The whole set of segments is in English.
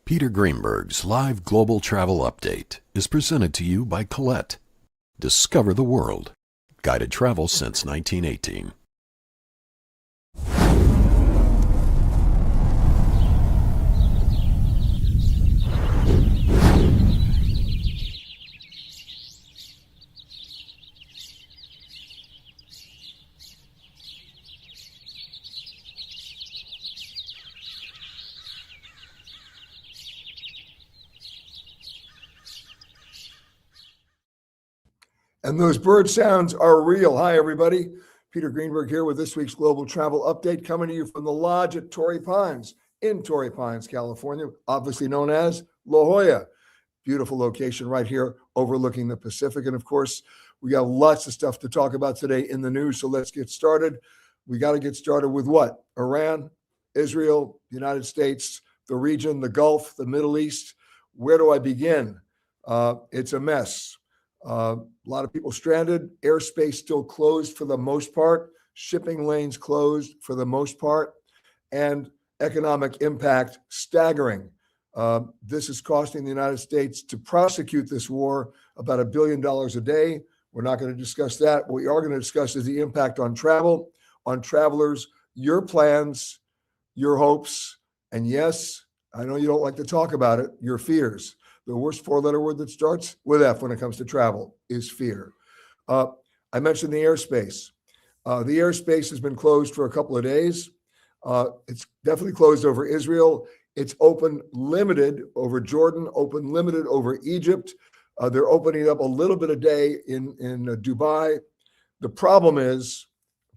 Peter Greenberg's live global travel update is presented to you by Colette. Discover the world. Guided travel since 1918. And those bird sounds are real. Hi, everybody. Peter Greenberg here with this week's Global Travel Update, coming to you from the lodge at Torrey Pines in Torrey Pines, California, obviously known as La Jolla. Beautiful location right here overlooking the Pacific. And of course, we got lots of stuff to talk about today in the news. So let's get started. We got to get started with what? Iran, Israel, the United States, the region, the Gulf, the Middle East. Where do I begin? It's a mess. A lot of people stranded, airspace still closed for the most part, shipping lanes closed for the most part, and economic impact staggering. This is costing the United States to prosecute this war about $1 billion a day. We're not going to discuss that. What we are going to discuss is the impact on travel, on travelers, your plans, your hopes, and yes, I know you don't like to talk about it, your fears. The worst four-letter word that starts with F when it comes to travel is fear. I mentioned the airspace. The airspace has been closed for a couple of days. It's definitely closed over Israel. It's open limited over Jordan, open limited over Egypt. They're opening up a little bit a day in Dubai. The problem is,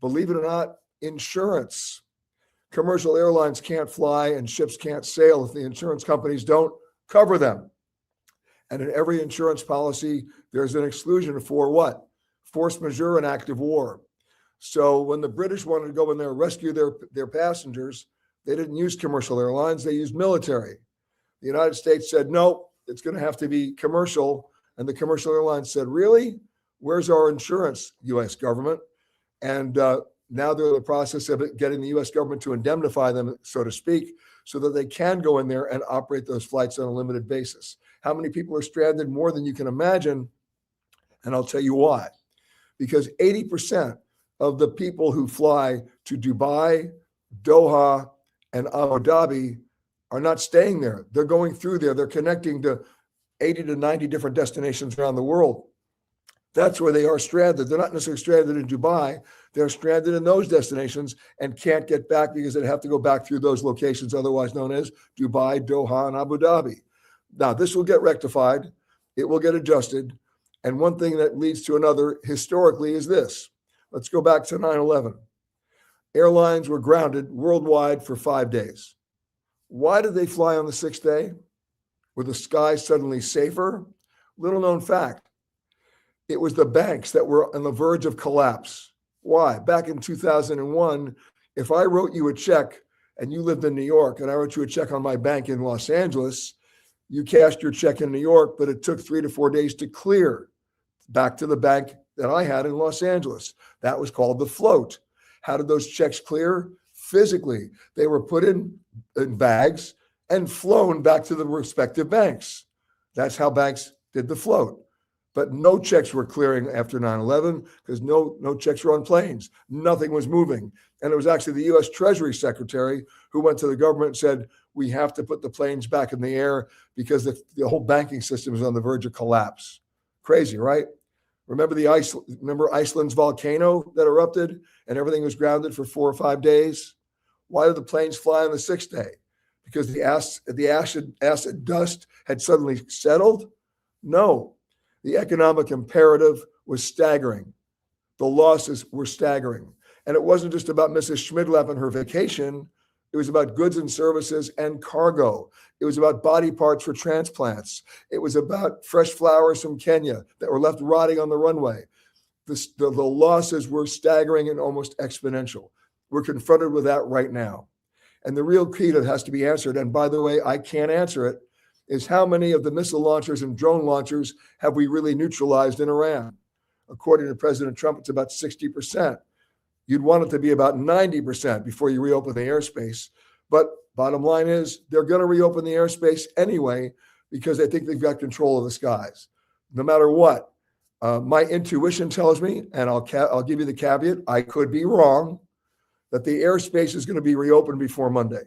believe it or not, insurance. Commercial airlines can't fly and ships can't sail if the insurance companies don't cover them. And in every insurance policy, there's an exclusion for what? Force majeure and active war. So when the British wanted to go in there and rescue their passengers, they didn't use commercial airlines, they used military. The United States said, no, it's going to have to be commercial. And the commercial airlines said, really? Where's our insurance, U.S. government? And now they're in the process of getting the U.S. government to indemnify them, so to speak, so that they can go in there and operate those flights on a limited basis. How many people are stranded? More than you can imagine. And I'll tell you why. Because 80% of the people who fly to Dubai, Doha, and Abu Dhabi are not staying there. They're going through there. They're connecting to 80 to 90 different destinations around the world. That's where they are stranded. They're not necessarily stranded in Dubai. They're stranded in those destinations and can't get back because they have to go back through those locations, otherwise known as Dubai, Doha, and Abu Dhabi. Now, this will get rectified. It will get adjusted. And one thing that leads to another historically is this. Let's go back to 9/11. Airlines were grounded worldwide for 5 days. Why did they fly on the sixth day? Were the skies suddenly safer? Little known fact. It was the banks that were on the verge of collapse. Why? Back in 2001, if I wrote you a check and you lived in New York and I wrote you a check on my bank in Los Angeles, you cashed your check in New York, but it took 3 to 4 days to clear back to the bank that I had in Los Angeles. That was called the float. How did those checks clear? Physically. They were put in bags and flown back to the respective banks. That's how banks did the float. But no checks were clearing after 9/11 because no checks were on planes. Nothing was moving. And it was actually the U.S. Treasury Secretary who went to the government and said, we have to put the planes back in the air because the whole banking system is on the verge of collapse. Crazy, right? Remember Iceland's volcano that erupted and everything was grounded for 4 or 5 days? Why did the planes fly on the sixth day? Because the acid dust had suddenly settled? No. The economic imperative was staggering. The losses were staggering. And it wasn't just about Mrs. Schmidlap and her vacation. It was about goods and services and cargo. It was about body parts for transplants. It was about fresh flowers from Kenya that were left rotting on the runway. The losses were staggering and almost exponential. We're confronted with that right now. And the real key that has to be answered, and by the way, I can't answer it, is how many of the missile launchers and drone launchers have we really neutralized in Iran? According to President Trump, it's about 60%. You'd want it to be about 90% before you reopen the airspace. But Bottom line is they're going to reopen the airspace anyway because they think they've got control of the skies. No matter what, my intuition tells me, and I'll give you the caveat, I could be wrong, that the airspace is going to be reopened before Monday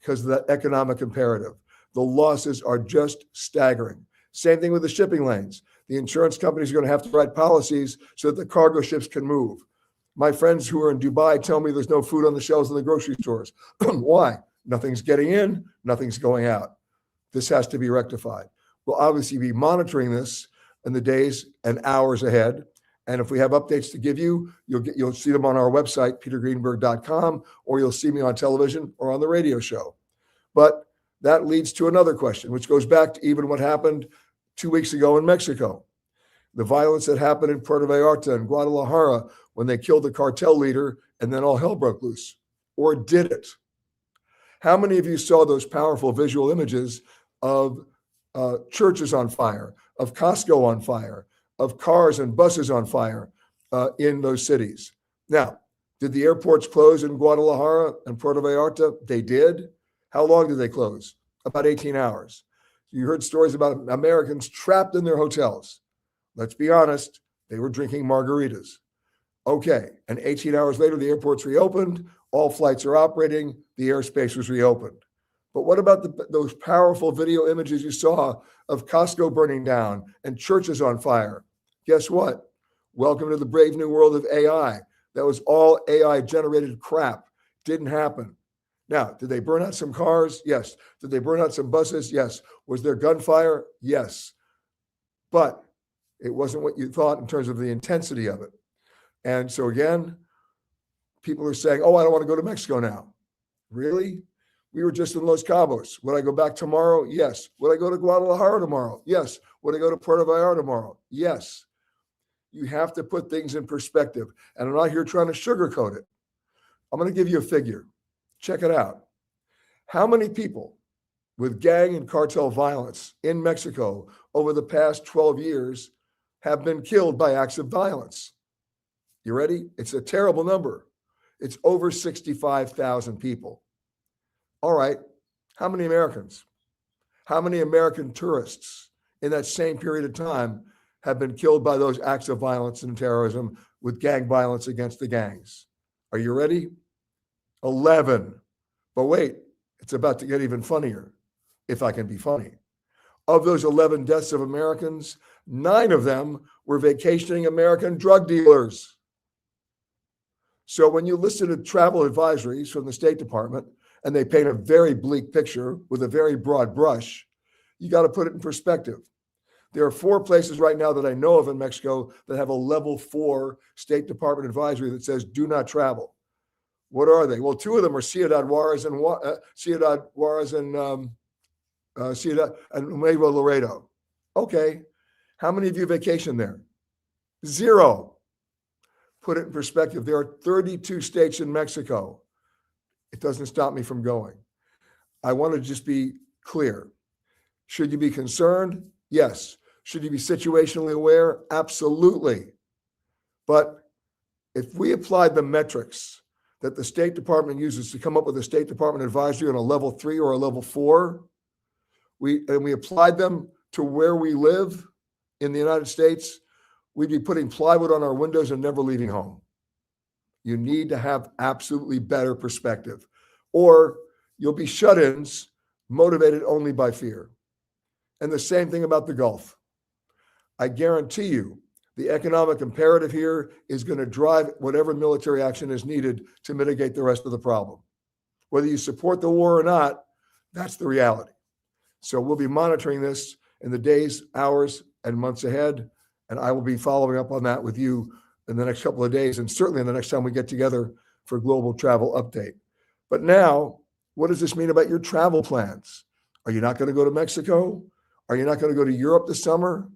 because of that economic imperative. The losses are just staggering. Same thing with the shipping lanes. The insurance companies are going to have to write policies so that the cargo ships can move. My friends who are in Dubai tell me there's no food on the shelves in the grocery stores. Why? Nothing's getting in, nothing's going out. This has to be rectified. We'll obviously be monitoring this in the days and hours ahead. And if we have updates to give you, you'll see them on our website, petergreenberg.com, or you'll see me on television or on the radio show. But that leads to another question, which goes back to even what happened 2 weeks ago in Mexico. The violence that happened in Puerto Vallarta and Guadalajara when they killed the cartel leader and then all hell broke loose. Or did it? How many of you saw those powerful visual images of churches on fire, of Costco on fire, of cars and buses on fire in those cities? Now, did the airports close in Guadalajara and Puerto Vallarta? They did. How long did they close? About 18 hours. You heard stories about Americans trapped in their hotels. Let's be honest, they were drinking margaritas. Okay, and 18 hours later, the airports reopened, all flights are operating, the airspace was reopened. But what about those powerful video images you saw of Costco burning down and churches on fire? Guess what? Welcome to the brave new world of AI. That was all AI-generated crap. Didn't happen. Now, did they burn out some cars? Yes. Did they burn out some buses? Yes. Was there gunfire? Yes. But it wasn't what you thought in terms of the intensity of it. And so again, people are saying, oh, I don't want to go to Mexico now. Really? We were just in Los Cabos. Would I go back tomorrow? Yes. Would I go to Guadalajara tomorrow? Yes. Would I go to Puerto Vallarta tomorrow? Yes. You have to put things in perspective. And I'm not here trying to sugarcoat it. I'm going to give you a figure. Check it out. How many people with gang and cartel violence in Mexico over the past 12 years have been killed by acts of violence? You ready? It's a terrible number. It's over 65,000 people. All right. How many Americans? How many American tourists in that same period of time have been killed by those acts of violence and terrorism with gang violence against the gangs? Are you ready? 11. But wait, it's about to get even funnier, if I can be funny. Of those 11 deaths of Americans, 9 of them were vacationing American drug dealers. So when you listen to travel advisories from the State Department, and they paint a very bleak picture with a very broad brush, you got to put it in perspective. There are 4 places right now that I know of in Mexico that have a level 4 State Department advisory that says do not travel. What are they? Well, 2 of them are Ciudad Juarez and Nuevo Laredo. Okay. How many of you vacation there? 0. Put it in perspective. There are 32 states in Mexico. It doesn't stop me from going. I want to just be clear. Should you be concerned? Yes. Should you be situationally aware? Absolutely. But if we applied the metrics that the State Department uses to come up with a State Department advisory on a level 3 or a level 4, we applied them to where we live in the United States, we'd be putting plywood on our windows and never leaving home. You need to have absolutely better perspective, or you'll be shut-ins motivated only by fear. And the same thing about the Gulf. I guarantee you, the economic imperative here is going to drive whatever military action is needed to mitigate the rest of the problem. Whether you support the war or not, that's the reality. So we'll be monitoring this in the days, hours, and months ahead, and I will be following up on that with you in the next couple of days, and certainly in the next time we get together for Global Travel Update. But now, what does this mean about your travel plans? Are you not going to go to Mexico? Are you not going to go to Europe this summer?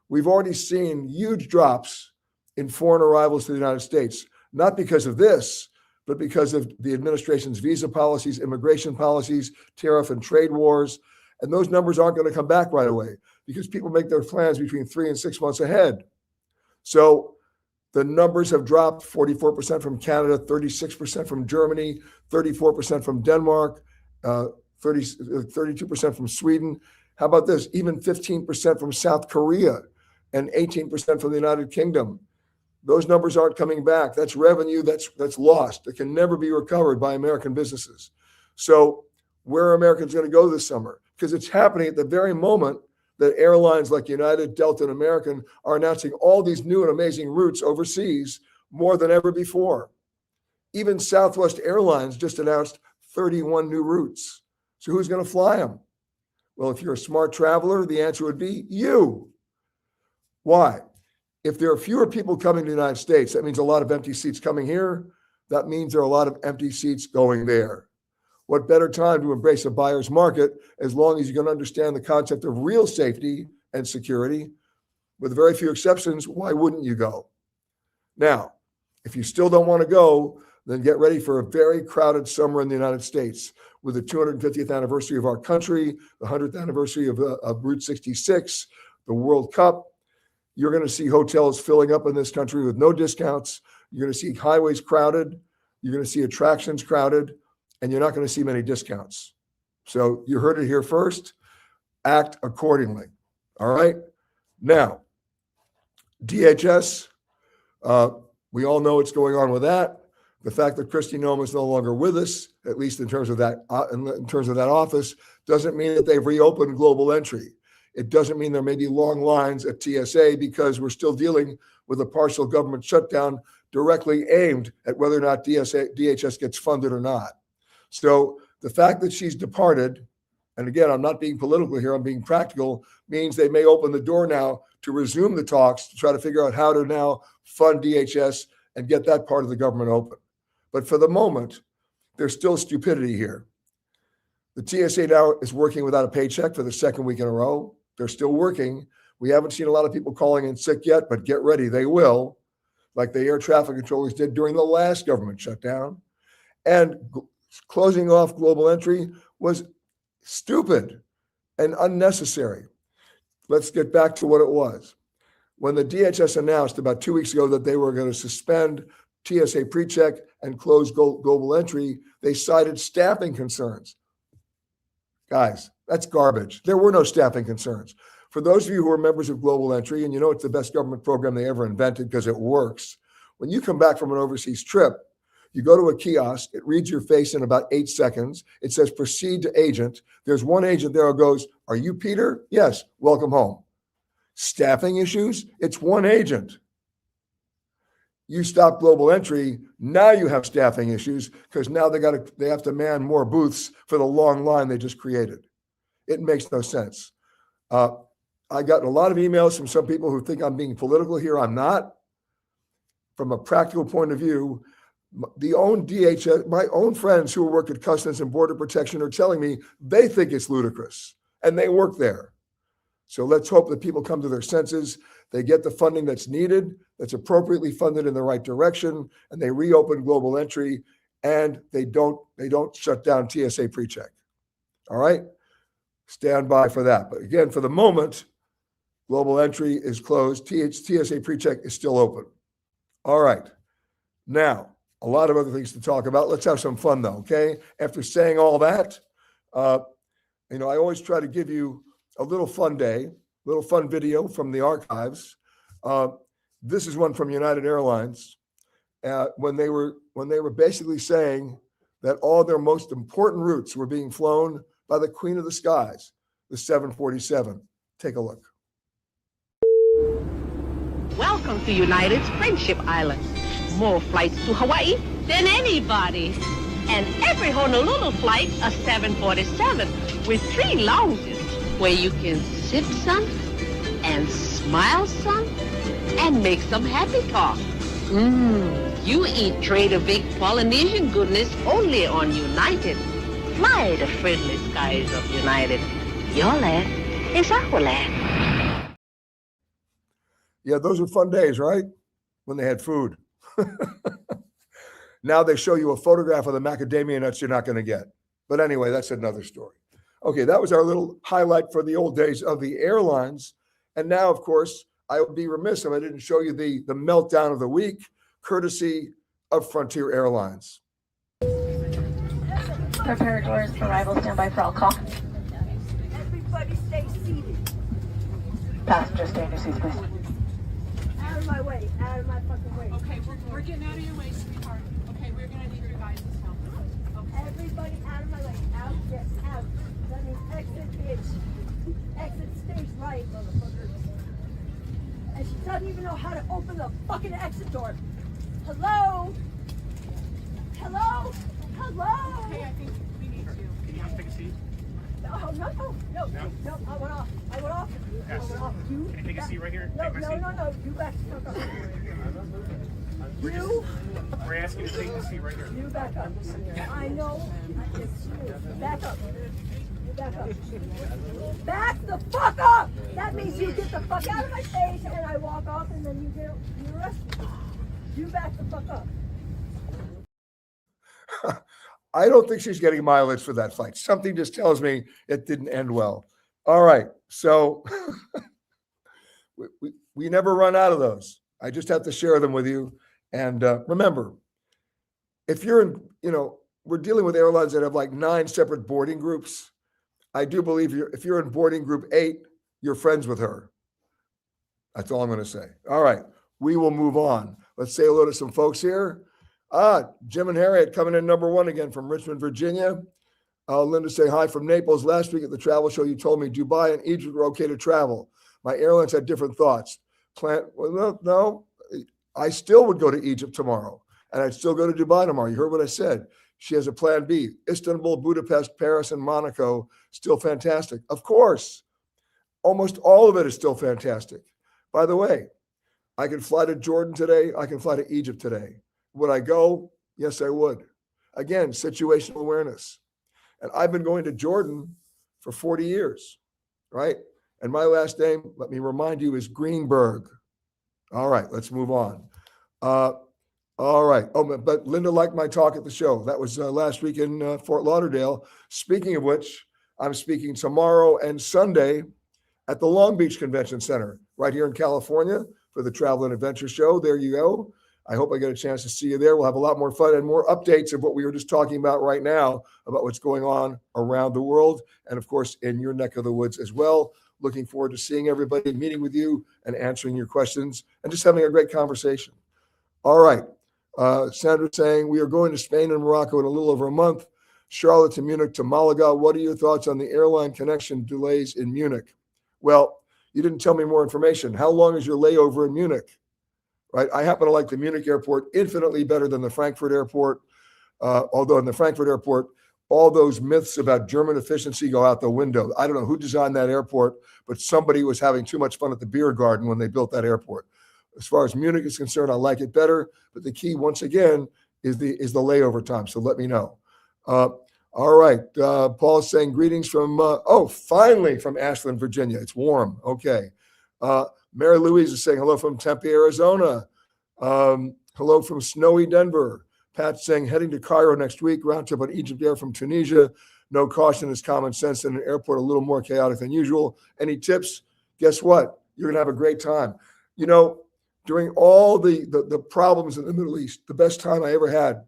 We've already seen huge drops in foreign arrivals to the United States, not because of this, but because of the administration's visa policies, immigration policies, tariff and trade wars. And those numbers aren't going to come back right away because people make their plans between 3 and 6 months ahead. So The numbers have dropped 44% from Canada, 36% from Germany, 34% from Denmark, 32% from Sweden. How about this? Even 15% from South Korea and 18% from the United Kingdom. Those numbers aren't coming back. That's revenue that's lost. That can never be recovered by American businesses. So where are Americans going to go this summer? Because it's happening at the very moment that airlines like United, Delta, and American are announcing all these new and amazing routes overseas more than ever before. Even Southwest Airlines just announced 31 new routes. So who's going to fly them? Well, if you're a smart traveler, the answer would be you. Why? If there are fewer people coming to the United States, that means a lot of empty seats coming here. That means there are a lot of empty seats going there. What better time to embrace a buyer's market as long as you can understand the concept of real safety and security? With very few exceptions, why wouldn't you go? Now, if you still don't want to go, then get ready for a very crowded summer in the United States with the 250th anniversary of our country, the 100th anniversary of Route 66, the World Cup. You're going to see hotels filling up in this country with no discounts. You're going to see highways crowded. You're going to see attractions crowded, and you're not going to see many discounts. So you heard it here first. Act accordingly. All right. Now, DHS, we all know what's going on with that. The fact that Kristi Noem is no longer with us, at least in terms of that office, doesn't mean that they've reopened global entry. It doesn't mean there may be long lines at TSA because we're still dealing with a partial government shutdown directly aimed at whether or not DHS gets funded or not. So the fact that she's departed, and again, I'm not being political here, I'm being practical, means they may open the door now to resume the talks to try to figure out how to now fund DHS and get that part of the government open. But for the moment, there's still stupidity here. The TSA now is working without a paycheck for the second week in a row. They're still working. We haven't seen a lot of people calling in sick yet, but get ready, they will, like the air traffic controllers did during the last government shutdown. And closing off global entry was stupid and unnecessary. Let's get back to what it was. When the DHS announced about 2 weeks ago that they were going to suspend TSA PreCheck and close global entry, they cited staffing concerns. Guys, that's garbage. There were no staffing concerns. For those of you who are members of Global Entry, and you know it's the best government program they ever invented because it works, when you come back from an overseas trip, you go to a kiosk, it reads your face in about 8 seconds. It says, proceed to agent. There's one agent there who goes, are you Peter? Yes, welcome home. Staffing issues? It's one agent. You stop global entry, now you have staffing issues because now they have to man more booths for the long line they just created. It makes no sense. I got a lot of emails from some people who think I'm being political here. I'm not. From a practical point of view, my own friends who work at Customs and Border Protection are telling me they think it's ludicrous, and they work there. So let's hope that people come to their senses. They get the funding that's needed, that's appropriately funded in the right direction, and they reopen global entry, and they don't shut down TSA PreCheck. All right? Stand by for that. But again, for the moment, global entry is closed. TSA PreCheck is still open. All right. Now, a lot of other things to talk about. Let's have some fun, though, okay? After saying all that, I always try to give you a little fun video from the archives. This is one from United Airlines when they were basically saying that all their most important routes were being flown by the Queen of the Skies, the 747. Take a look. Welcome to United's Friendship Island. More flights to Hawaii than anybody. And every Honolulu flight a 747 with 3 lounges where you can sip some and smile some and make some happy talk. You eat Trader Vic Polynesian goodness only on United. Fly the friendly skies of United. Your land is our land. Yeah, those were fun days, right? When they had food. Now they show you a photograph of the macadamia nuts you're not going to get. But anyway, that's another story. Okay, that was our little highlight for the old days of the airlines. And now, of course, I would be remiss if I didn't show you the meltdown of the week, courtesy of Frontier Airlines. Prepare doors for arrival. Stand by for all call. Everybody stay seated. Passengers, stay in your seats, please. Out of my way. Out of my fucking way. Okay, we're getting out of your way, sweetheart. Okay, we're gonna need your guys' help. Okay. Everybody out of my way. Out, yes, out. That means exit, bitch. Exit stage right, motherfucker. And she doesn't even know how to open the fucking exit door. Hello? Hello? Hello? Okay, I think we need you. Can you take a seat? Oh, no, I went off. I went off. Yes. I went off. You Can you take a seat right here? No, Take my seat. no. You back the fuck up. You We're asking you to take the seat right here. You back up. I know it's you. Back up. You back up. Back the fuck up! That means you get the fuck out of my face and I walk off and then you arrest me. You back the fuck up. I don't think she's getting mileage for that flight. Something just tells me it didn't end well. All right. So we never run out of those. I just have to share them with you. And remember, if you're in, we're dealing with airlines that have like 9 separate boarding groups. I do believe if you're in boarding group 8, you're friends with her. That's all I'm going to say. All right. We will move on. Let's say hello to some folks here. Jim and Harriet coming in number 1 again from Richmond, Virginia. Linda say hi from Naples. Last week at the travel show, you told me Dubai and Egypt were okay to travel. My airlines had different thoughts. No, I still would go to Egypt tomorrow, and I'd still go to Dubai tomorrow. You heard what I said. She has a plan B. Istanbul, Budapest, Paris, and Monaco, still fantastic. Of course, almost all of it is still fantastic. By the way, I can fly to Jordan today. I can fly to Egypt today. Would I go? Yes, I would. Again, situational awareness. And I've been going to Jordan for 40 years, right? And my last name, let me remind you, is Greenberg. All right, let's move on. All right. Oh, but Linda liked my talk at the show. That was last week in Fort Lauderdale. Speaking of which, I'm speaking tomorrow and Sunday at the Long Beach Convention Center right here in California for the Travel and Adventure Show. There you go. I hope I get a chance to see you there. We'll have a lot more fun and more updates of what we were just talking about right now about what's going on around the world and, of course, in your neck of the woods as well. Looking forward to seeing everybody, meeting with you and answering your questions and just having a great conversation. All right. Sandra saying we are going to Spain and Morocco in a little over a month. Charlotte to Munich to Malaga. What are your thoughts on the airline connection delays in Munich? Well, you didn't tell me more information. How long is your layover in Munich? Right? I happen to like the Munich airport infinitely better than the Frankfurt airport. Although in the Frankfurt airport, all those myths about German efficiency go out the window. I don't know who designed that airport, but somebody was having too much fun at the beer garden when they built that airport. As far as Munich is concerned, I like it better. But the key, once again, is the layover time. So let me know. All right. Paul is saying greetings from, finally from Ashland, Virginia. It's warm. Okay. Mary Louise is saying hello from Tempe, Arizona. Hello from snowy Denver. Pat's saying heading to Cairo next week. Round trip on Egypt Air from Tunisia. No caution is common sense in an airport a little more chaotic than usual. Any tips? Guess what? You're going to have a great time. During all the problems in the Middle East, the best time I ever had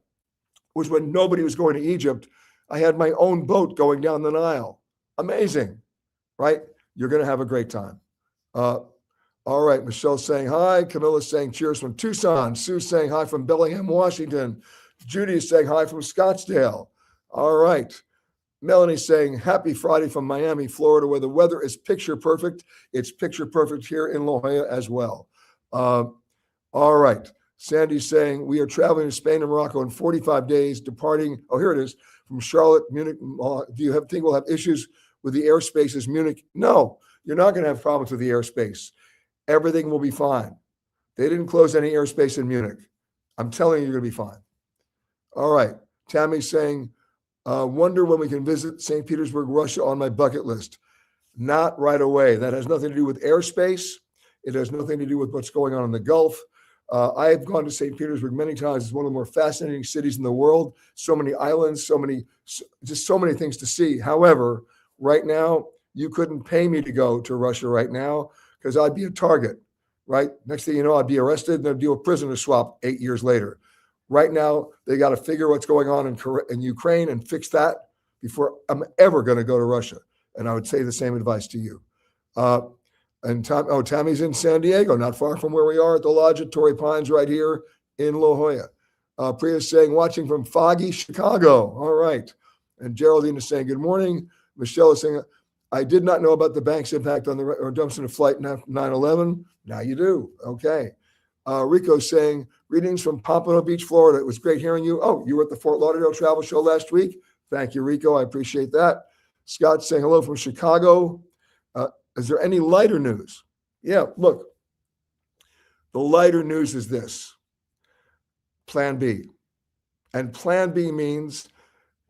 was when nobody was going to Egypt. I had my own boat going down the Nile. Amazing, right? You're going to have a great time. All right, Michelle's saying hi. Camilla's saying cheers from Tucson. Sue's saying hi from Bellingham, Washington. Judy is saying hi from Scottsdale. All right. Melanie's saying happy Friday from Miami, Florida, where the weather is picture perfect. It's picture perfect here in La Jolla as well. All right. Sandy's saying we are traveling to Spain and Morocco in 45 days, departing. Oh, here it is from Charlotte, Munich. Do you think we'll have issues with the airspaces, Munich? No, you're not going to have problems with the airspace. Everything will be fine. They didn't close any airspace in Munich. I'm telling you, you're going to be fine. All right. Tammy's saying, wonder when we can visit St. Petersburg, Russia on my bucket list. Not right away. That has nothing to do with airspace. It has nothing to do with what's going on in the Gulf. I've gone to St. Petersburg many times. It's one of the more fascinating cities in the world. So many islands, so many things to see. However, right now, you couldn't pay me to go to Russia right now because I'd be a target. right? Next thing you know, I'd be arrested and they'd do a prisoner swap 8 years later. Right now, they got to figure what's going on in Ukraine and fix that before I'm ever going to go to Russia. And I would say the same advice to you. Tammy's in San Diego, not far from where we are at the lodge at Torrey Pines right here in La Jolla. Priya's saying, watching from foggy Chicago. All right. And Geraldine is saying, good morning. Michelle is saying, I did not know about the bank's impact on the redemption of flight 9/11. Now you do. Okay. Rico's saying, greetings from Pompano Beach, Florida. It was great hearing you. Oh, you were at the Fort Lauderdale Travel Show last week. Thank you, Rico. I appreciate that. Scott's saying hello from Chicago. Is there any lighter news? Yeah, look, the lighter news is this. Plan B. And Plan B means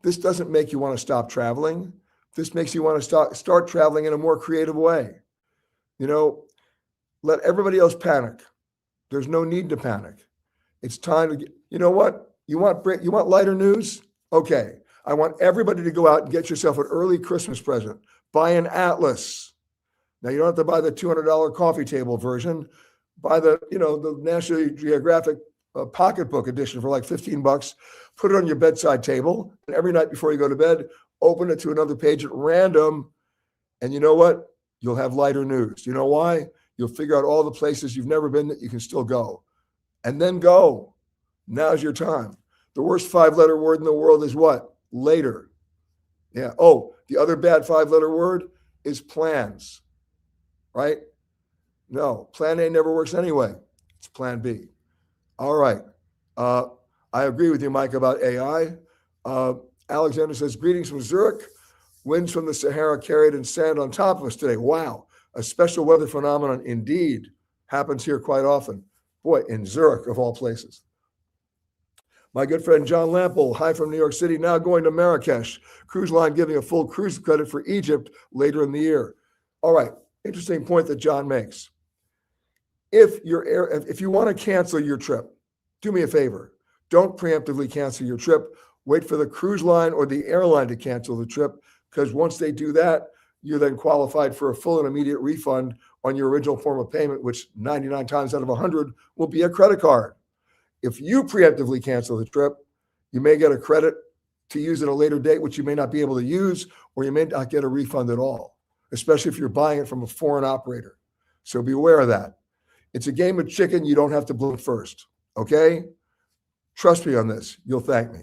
this doesn't make you want to stop traveling. This makes you want to start traveling in a more creative way. You know, let everybody else panic. There's no need to panic. It's time to get, you know what? You want lighter news? Okay. I want everybody to go out and get yourself an early Christmas present. Buy an atlas. Now, you don't have to buy the $200 coffee table version. Buy the National Geographic pocketbook edition for like $15. Put it on your bedside table. And every night before you go to bed, open it to another page at random. And you know what? You'll have lighter news. You know why? You'll figure out all the places you've never been that you can still go. And then go. Now's your time. The worst 5-letter word in the world is what? Later. Yeah. Oh, the other bad 5-letter word is plans. Right? No, plan A never works anyway. It's plan B. All right. I agree with you, Mike, about AI. Alexander says, greetings from Zurich. Winds from the Sahara carried in sand on top of us today. Wow. A special weather phenomenon indeed. Happens here quite often. Boy, in Zurich, of all places. My good friend John Lample, hi from New York City, now going to Marrakesh. Cruise line giving a full cruise credit for Egypt later in the year. All right. Interesting point that John makes. If you want to cancel your trip, do me a favor. Don't preemptively cancel your trip. Wait for the cruise line or the airline to cancel the trip, because once they do that, you're then qualified for a full and immediate refund on your original form of payment, which 99 times out of 100 will be a credit card. If you preemptively cancel the trip, you may get a credit to use at a later date, which you may not be able to use, or you may not get a refund at all, especially if you're buying it from a foreign operator. So be aware of that. It's a game of chicken. You don't have to blink first. Okay? Trust me on this. You'll thank me.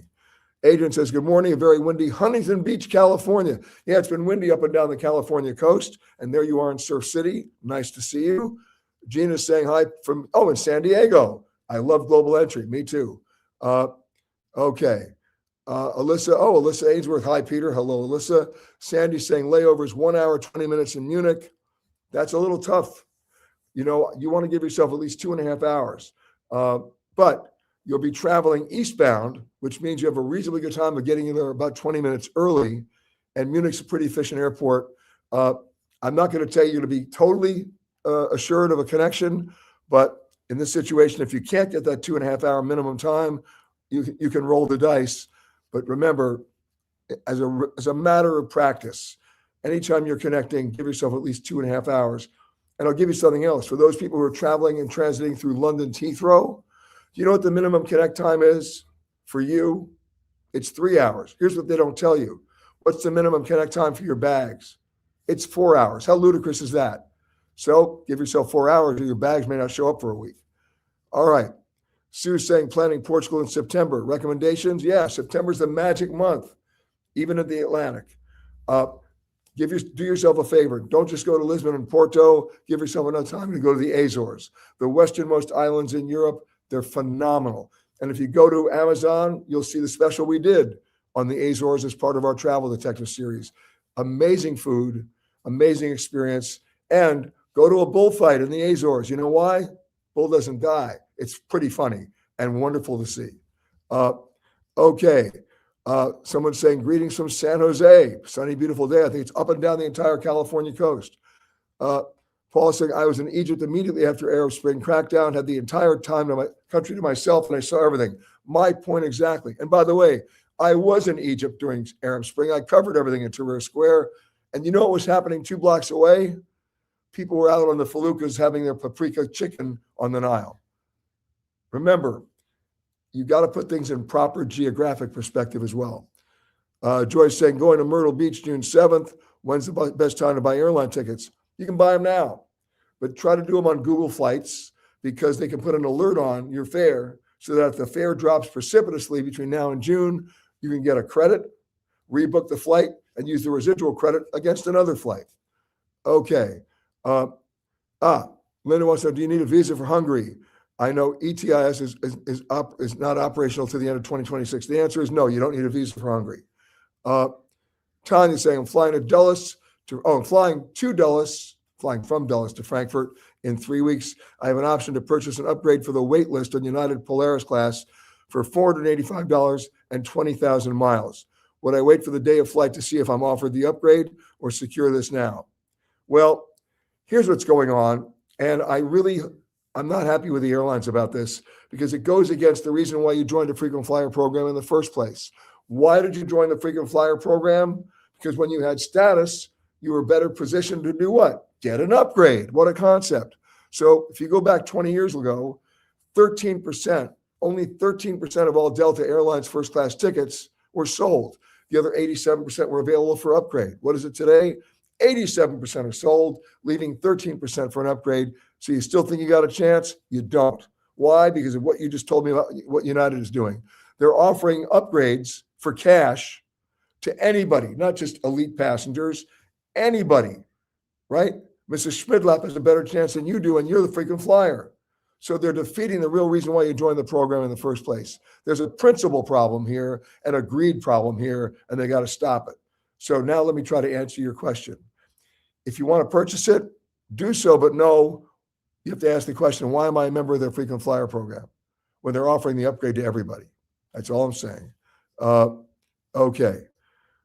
Adrian says, good morning. A very windy Huntington Beach, California. Yeah, it's been windy up and down the California coast. And there you are in Surf City. Nice to see you. Gina's saying hi from, in San Diego. I love Global Entry. Me too. Okay. Alyssa Ainsworth. Hi, Peter. Hello, Alyssa. Sandy's saying layovers 1 hour, 20 minutes in Munich. That's a little tough. You want to give yourself at least 2.5 hours. But you'll be traveling eastbound, which means you have a reasonably good time of getting there about 20 minutes early. And Munich's a pretty efficient airport. I'm not going to tell you to be totally assured of a connection, but in this situation, if you can't get that 2.5 hour minimum time, you can roll the dice. But remember, as a matter of practice, anytime you're connecting, give yourself at least 2.5 hours. And I'll give you something else. For those people who are traveling and transiting through London's Heathrow, do you know what the minimum connect time is for you? It's 3 hours. Here's what they don't tell you. What's the minimum connect time for your bags? It's 4 hours. How ludicrous is that? So give yourself 4 hours or your bags may not show up for a week. All right. Sue's saying planning Portugal in September. Recommendations? Yeah, September's the magic month, even in the Atlantic. Do yourself a favor. Don't just go to Lisbon and Porto. Give yourself enough time to go to the Azores. The westernmost islands in Europe, they're phenomenal. And if you go to Amazon, you'll see the special we did on the Azores as part of our Travel Detective series. Amazing food, amazing experience, and go to a bullfight in the Azores. You know why? Bull doesn't die. It's pretty funny and wonderful to see. Okay. Someone's saying greetings from San Jose. Sunny, beautiful day. I think it's up and down the entire California coast. Paul is saying, I was in Egypt immediately after Arab Spring crackdown, had the entire time of my country to myself, and I saw everything. My point exactly. And by the way, I was in Egypt during Arab Spring. I covered everything in Tahrir Square. And you know what was happening 2 blocks away? people were out on the feluccas having their paprika chicken on the Nile. Remember, you got to put things in proper geographic perspective as well. Joyce saying, going to Myrtle Beach June 7th. When's the best time to buy airline tickets? You can buy them now, but try to do them on Google Flights because they can put an alert on your fare so that if the fare drops precipitously between now and June, you can get a credit, rebook the flight, and use the residual credit against another flight. Okay. Linda wants to know, do you need a visa for Hungary? I know ETIS is not operational to the end of 2026. The answer is no, you don't need a visa for Hungary. Tanya's saying, I'm flying from Dulles to Frankfurt in 3 weeks. I have an option to purchase an upgrade for the wait list on United Polaris class for $485 and 20,000 miles. Would I wait for the day of flight to see if I'm offered the upgrade or secure this now? Well, here's what's going on. And I'm not happy with the airlines about this because it goes against the reason why you joined a frequent flyer program in the first place. Why did you join the frequent flyer program? Because when you had status, you were better positioned to do what? Get an upgrade. What a concept. So if you go back 20 years ago, only 13% of all Delta Airlines first class tickets were sold. The other 87% were available for upgrade. What is it today? 87% are sold, leaving 13% for an upgrade. So you still think you got a chance? You don't. Why? Because of what you just told me about what United is doing. They're offering upgrades for cash to anybody, not just elite passengers, anybody, right? Mrs. Schmidlap has a better chance than you do, and you're the frequent flyer. So they're defeating the real reason why you joined the program in the first place. There's a principle problem here and a greed problem here, and they got to stop it. So now let me try to answer your question. If you want to purchase it, do so, but no, you have to ask the question, why am I a member of their frequent flyer program when they're offering the upgrade to everybody? That's all I'm saying. Okay.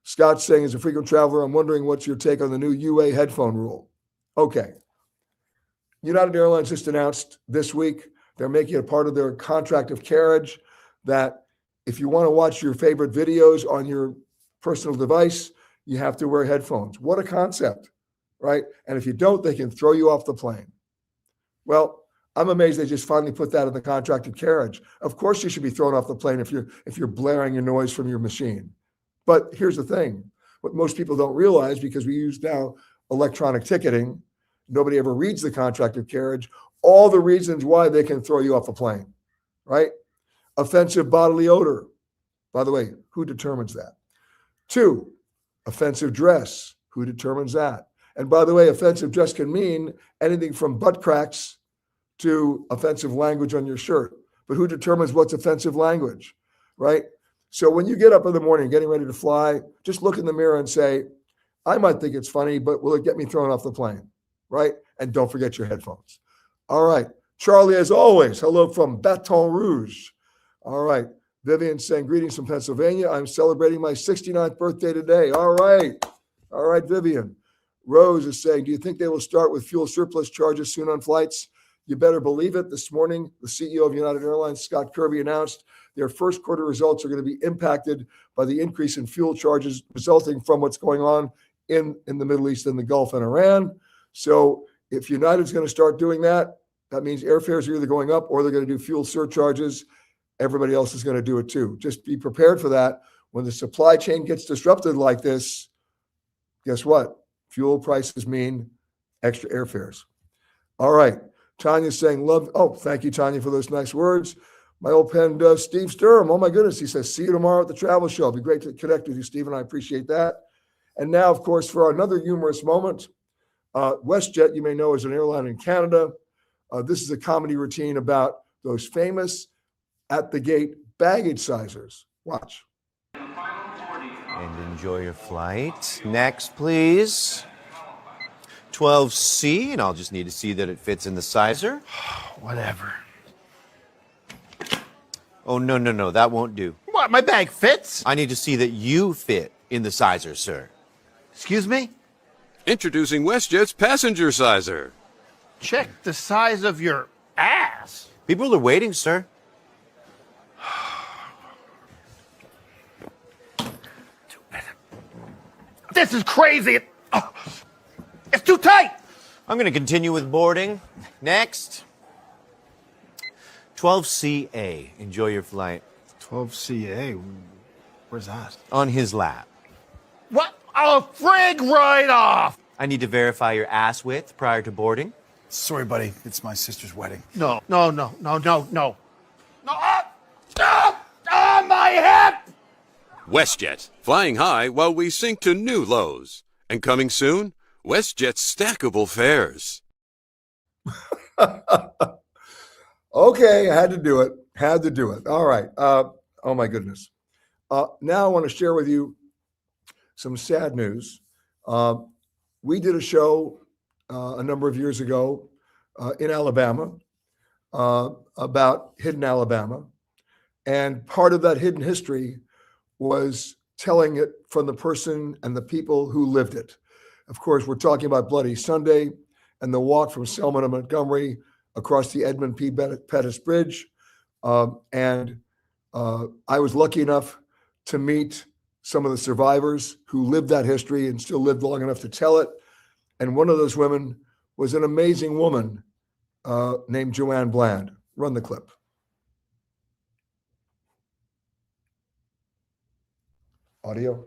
Scott's saying, as a frequent traveler, I'm wondering what's your take on the new UA headphone rule? Okay. United Airlines just announced this week they're making it part of their contract of carriage that if you want to watch your favorite videos on your personal device, you have to wear headphones. What a concept, right? And if you don't, they can throw you off the plane. Well, I'm amazed they just finally put that in the contract of carriage. Of course, you should be thrown off the plane if you're blaring your noise from your machine. But here's the thing. What most people don't realize, because we use now electronic ticketing, nobody ever reads the contract of carriage, all the reasons why they can throw you off a plane, right? Offensive bodily odor. By the way, who determines that? 2, offensive dress. Who determines that? And by the way, offensive dress can mean anything from butt cracks to offensive language on your shirt. But who determines what's offensive language, right? So when you get up in the morning getting ready to fly, just look in the mirror and say, I might think it's funny, but will it get me thrown off the plane, right? And don't forget your headphones. All right. Charlie, as always, hello from Baton Rouge. All right. Vivian saying, greetings from Pennsylvania. I'm celebrating my 69th birthday today. All right. All right, Vivian. Rose is saying, do you think they will start with fuel surplus charges soon on flights? You better believe it. This morning, the CEO of United Airlines, Scott Kirby, announced their first quarter results are going to be impacted by the increase in fuel charges resulting from what's going on in the Middle East and the Gulf and Iran. So if United's going to start doing that, that means airfares are either going up or they're going to do fuel surcharges. Everybody else is going to do it too. Just be prepared for that. When the supply chain gets disrupted like this, guess what? Fuel prices mean extra airfares. All right. Tanya's saying, thank you, Tanya, for those nice words. My old pen, Steve Sturm. Oh, my goodness. He says, see you tomorrow at the travel show. It'll be great to connect with you, Stephen. I appreciate that. And now, of course, for another humorous moment, WestJet, you may know, is an airline in Canada. This is a comedy routine about those famous at-the-gate baggage sizers. Watch. And enjoy your flight. Next, please. 12C, and I'll just need to see that it fits in the sizer. Whatever. Oh, no, that won't do. What, my bag fits? I need to see that you fit in the sizer, sir. Excuse me? Introducing WestJet's passenger sizer. Check the size of your ass. People are waiting, sir. This is crazy. It's too tight. I'm going to continue with boarding. Next. 12CA. Enjoy your flight. 12CA? Where's that? On his lap. What? A frig write-off! I need to verify your ass width prior to boarding. Sorry, buddy. It's my sister's wedding. No. No, my hip! WestJet, flying high while we sink to new lows. And coming soon, WestJet's stackable fares. Okay, I had to do it. All right. Oh my goodness. Now I want to share with you some sad news. We did a show a number of years ago in Alabama about hidden Alabama. And part of that hidden history was telling it from the person and the people who lived it. Of course, we're talking about Bloody Sunday and the walk from Selma to Montgomery across the Edmund P. Pettus Bridge. I was lucky enough to meet some of the survivors who lived that history and still lived long enough to tell it. And one of those women was an amazing woman named Joanne Bland. Run the clip. Audio.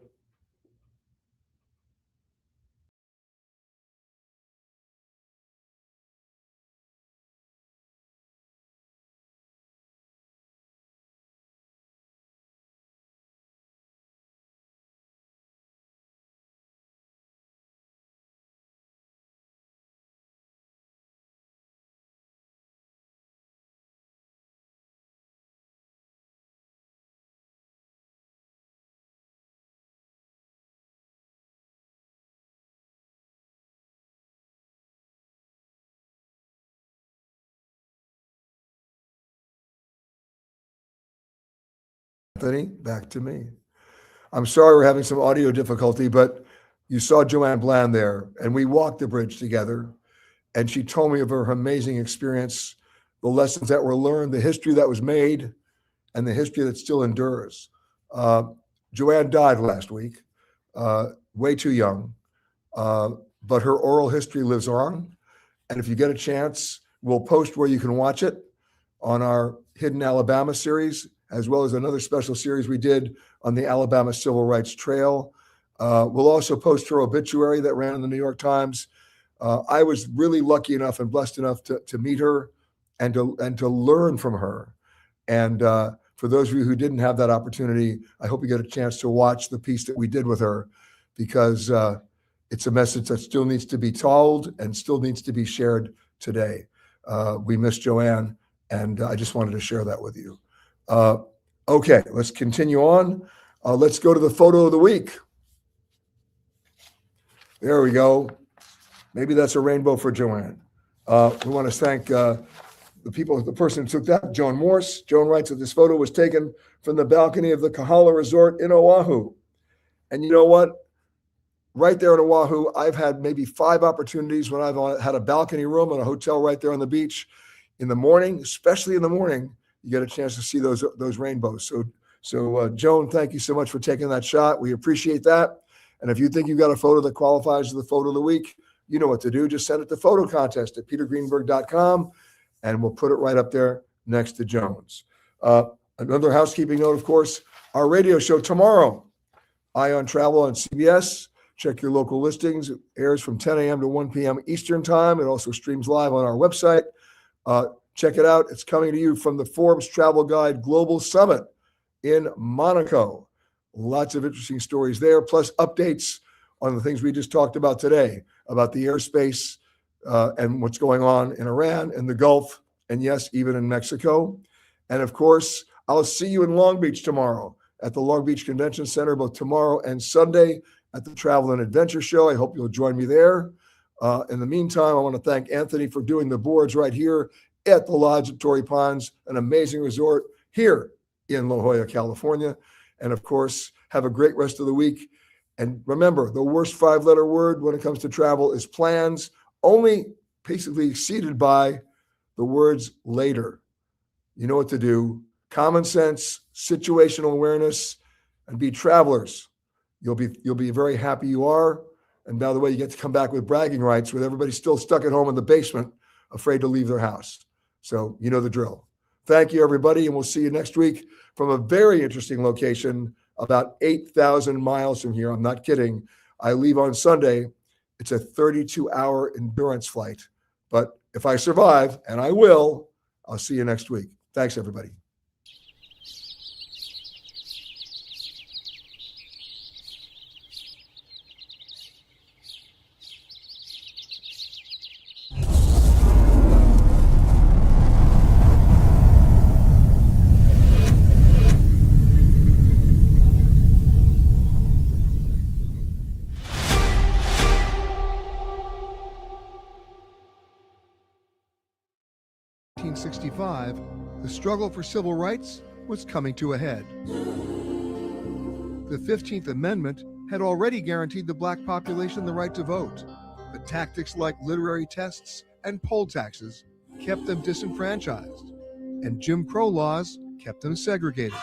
Anthony, back to me. I'm sorry we're having some audio difficulty, but you saw Joanne Bland there, and we walked the bridge together, and she told me of her amazing experience, the lessons that were learned, the history that was made, and the history that still endures. Joanne died last week, way too young, but her oral history lives on. And if you get a chance, we'll post where you can watch it on our Hidden Alabama series, as well as another special series we did on the Alabama Civil Rights Trail. We'll also post her obituary that ran in the New York Times. I was really lucky enough and blessed enough to meet her and to learn from her. And for those of you who didn't have that opportunity, I hope you get a chance to watch the piece that we did with her, because it's a message that still needs to be told and still needs to be shared today. We miss Joanne, and I just wanted to share that with you. Okay, let's continue on. Let's go to the photo of the week. There we go. Maybe that's a rainbow for Joanne. We want to thank the person who took that, Joan Morse. Joan writes that this photo was taken from the balcony of the Kahala Resort in Oahu. And you know what? Right there in Oahu, I've had maybe 5 opportunities when I've had a balcony room in a hotel right there on the beach. In the morning, especially in the morning, you get a chance to see those rainbows. So Joan, thank you so much for taking that shot. We appreciate that. And if you think you've got a photo that qualifies as the photo of the week, you know what to do. Just send it to photocontest@petergreenberg.com, and we'll put it right up there next to Joan's. Another housekeeping note, of course, our radio show tomorrow, Eye on Travel on CBS. Check your local listings. It airs from 10 a.m. to 1 p.m. Eastern time. It also streams live on our website. Check it out. It's coming to you from the Forbes Travel Guide Global Summit in Monaco. Lots of interesting stories there, plus updates on the things we just talked about today, about the airspace and what's going on in Iran and the Gulf, and yes, even in Mexico. And of course, I'll see you in Long Beach tomorrow at the Long Beach Convention Center, both tomorrow and Sunday at the Travel and Adventure Show. I hope you'll join me there. In the meantime, I want to thank Anthony for doing the boards right here at the Lodge at Torrey Pines, an amazing resort here in La Jolla, California. And of course, have a great rest of the week. And remember, the worst 5-letter word when it comes to travel is plans, only basically exceeded by the words later. You know what to do. Common sense, situational awareness, and be travelers. You'll be very happy you are. And by the way, you get to come back with bragging rights with everybody still stuck at home in the basement, afraid to leave their house. So you know the drill. Thank you, everybody, and we'll see you next week from a very interesting location about 8,000 miles from here. I'm not kidding. I leave on Sunday. It's a 32-hour endurance flight. But if I survive, and I will, I'll see you next week. Thanks, everybody. In 1965, the struggle for civil rights was coming to a head. The 15th Amendment had already guaranteed the black population the right to vote, but tactics like literary tests and poll taxes kept them disenfranchised, and Jim Crow laws kept them segregated.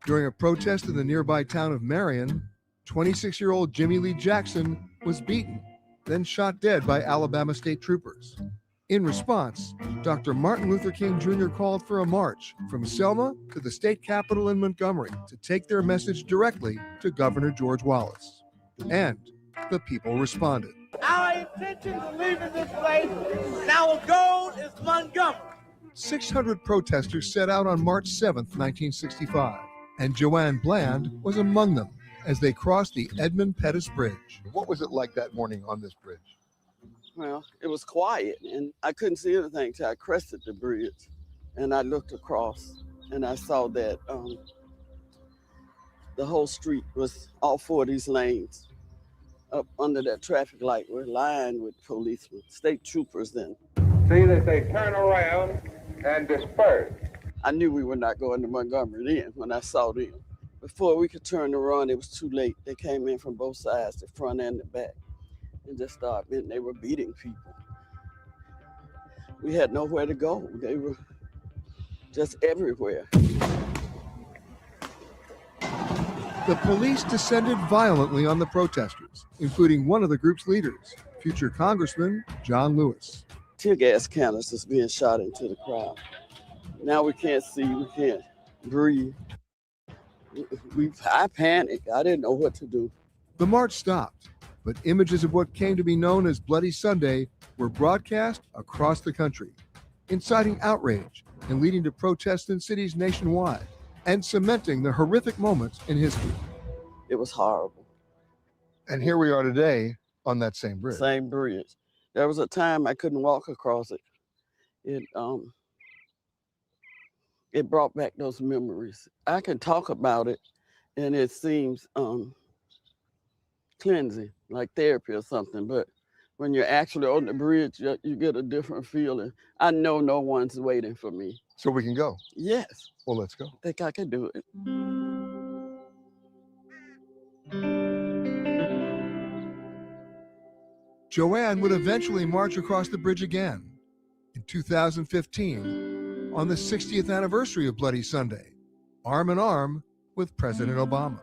During a protest in the nearby town of Marion, 26-year-old Jimmy Lee Jackson was beaten, then shot dead by Alabama state troopers. In response, Dr. Martin Luther King Jr. called for a march from Selma to the state capitol in Montgomery to take their message directly to Governor George Wallace. And the people responded. Our intention of leaving this place, and our goal is Montgomery. 600 protesters set out on March 7th, 1965, and Joanne Bland was among them as they crossed the Edmund Pettus Bridge. What was it like that morning on this bridge? Well, it was quiet, and I couldn't see anything till I crested the bridge. And I looked across, and I saw that the whole street was, all four of these lanes up under that traffic light were lined with policemen, state troopers then. See that they turn around and disperse. I knew we were not going to Montgomery then when I saw them. Before we could turn and run, it was too late. They came in from both sides, the front and the back, and just started, and they were beating people. We had nowhere to go. They were just everywhere. The police descended violently on the protesters, including one of the group's leaders, future Congressman John Lewis. Tear gas canisters being shot into the crowd. Now we can't see, we can't breathe. I panicked. I didn't know what to do. The march stopped, but images of what came to be known as Bloody Sunday were broadcast across the country, inciting outrage and leading to protests in cities nationwide, and cementing the horrific moments in history. It was horrible. And here we are today on that same bridge. Same bridge. There was a time I couldn't walk across it. It brought back those memories. I can talk about it, and it seems cleansing, like therapy or something. But when you're actually on the bridge, you get a different feeling. I know no one's waiting for me. So we can go? Yes. Well, let's go. I think I can do it. Joanne would eventually march across the bridge again in 2015 on the 60th anniversary of Bloody Sunday, arm in arm with President Obama.